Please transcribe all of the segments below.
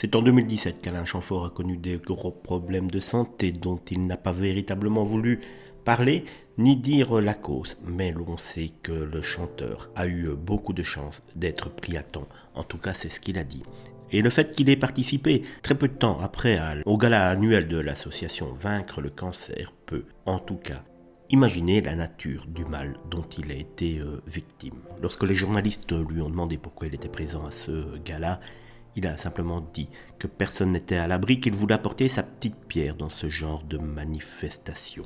C'est en 2017 qu'Alain Chamfort a connu des gros problèmes de santé dont il n'a pas véritablement voulu parler ni dire la cause. Mais l'on sait que le chanteur a eu beaucoup de chance d'être pris à temps. En tout cas, c'est ce qu'il a dit. Et le fait qu'il ait participé très peu de temps après au gala annuel de l'association Vaincre le cancer peut, en tout cas, imaginer la nature du mal dont il a été victime. Lorsque les journalistes lui ont demandé pourquoi il était présent à ce gala, il a simplement dit que personne n'était à l'abri, qu'il voulait apporter sa petite pierre dans ce genre de manifestation.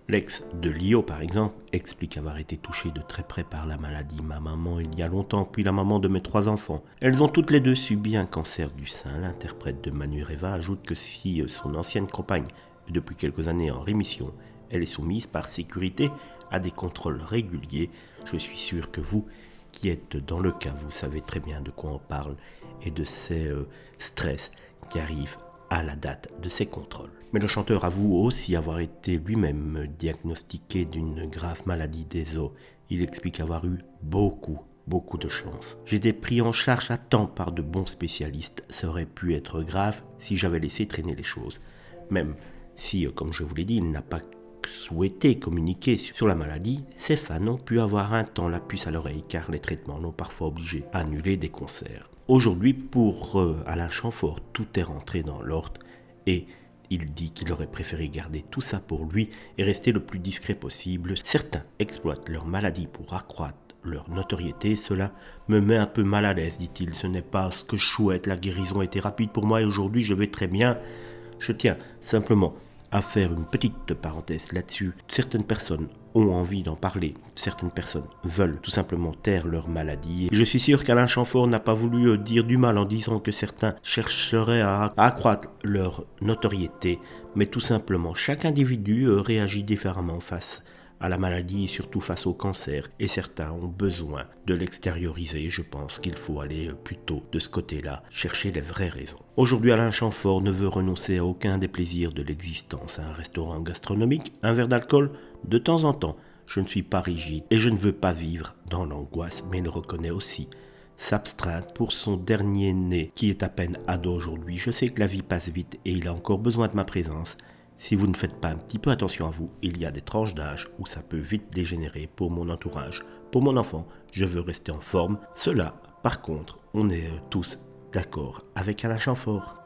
L'ex de Lio, par exemple, explique avoir été touché de très près par la maladie. Ma maman, il y a longtemps, puis la maman de mes 3 enfants. Elles ont toutes les deux subi un cancer du sein. L'interprète de Manureva ajoute que si son ancienne compagne est depuis quelques années en rémission, elle est soumise par sécurité à des contrôles réguliers. Je suis sûr que vous, qui êtes dans le cas, vous savez très bien de quoi on parle et de ces stress qui arrivent à la date de ces contrôles. Mais le chanteur avoue aussi avoir été lui-même diagnostiqué d'une grave maladie des os. Il explique avoir eu beaucoup de chance. J'ai été pris en charge à temps par de bons spécialistes. Ça aurait pu être grave si j'avais laissé traîner les choses. Même si, comme je vous l'ai dit, il n'a pas souhaité communiquer sur la maladie, ses fans ont pu avoir un temps la puce à l'oreille car les traitements l'ont parfois obligé à annuler des concerts. Aujourd'hui, pour Alain Chamfort, tout est rentré dans l'ordre et il dit qu'il aurait préféré garder tout ça pour lui et rester le plus discret possible. Certains exploitent leur maladie pour accroître leur notoriété. Cela me met un peu mal à l'aise, dit-il. Ce n'est pas ce que je souhaite. La guérison a été rapide pour moi et aujourd'hui je vais très bien. Je tiens simplement à faire une petite parenthèse là-dessus. Certaines personnes ont envie d'en parler, certaines personnes veulent tout simplement taire leur maladie. Et je suis sûr qu'Alain Chamfort n'a pas voulu dire du mal en disant que certains chercheraient à accroître leur notoriété, mais tout simplement chaque individu réagit différemment face à la maladie et surtout face au cancer, et certains ont besoin de l'extérioriser. Je pense qu'il faut aller plutôt de ce côté-là, chercher les vraies raisons. Aujourd'hui, Alain Chamfort ne veut renoncer à aucun des plaisirs de l'existence. Un restaurant gastronomique, un verre d'alcool, de temps en temps. Je ne suis pas rigide et je ne veux pas vivre dans l'angoisse, mais il reconnaît aussi s'abstraindre pour son dernier né, qui est à peine ado aujourd'hui. Je sais que la vie passe vite et il a encore besoin de ma présence. Si vous ne faites pas un petit peu attention à vous, il y a des tranches d'âge où ça peut vite dégénérer pour mon entourage. Pour mon enfant, je veux rester en forme. Cela, par contre, on est tous d'accord avec Alain Chamfort.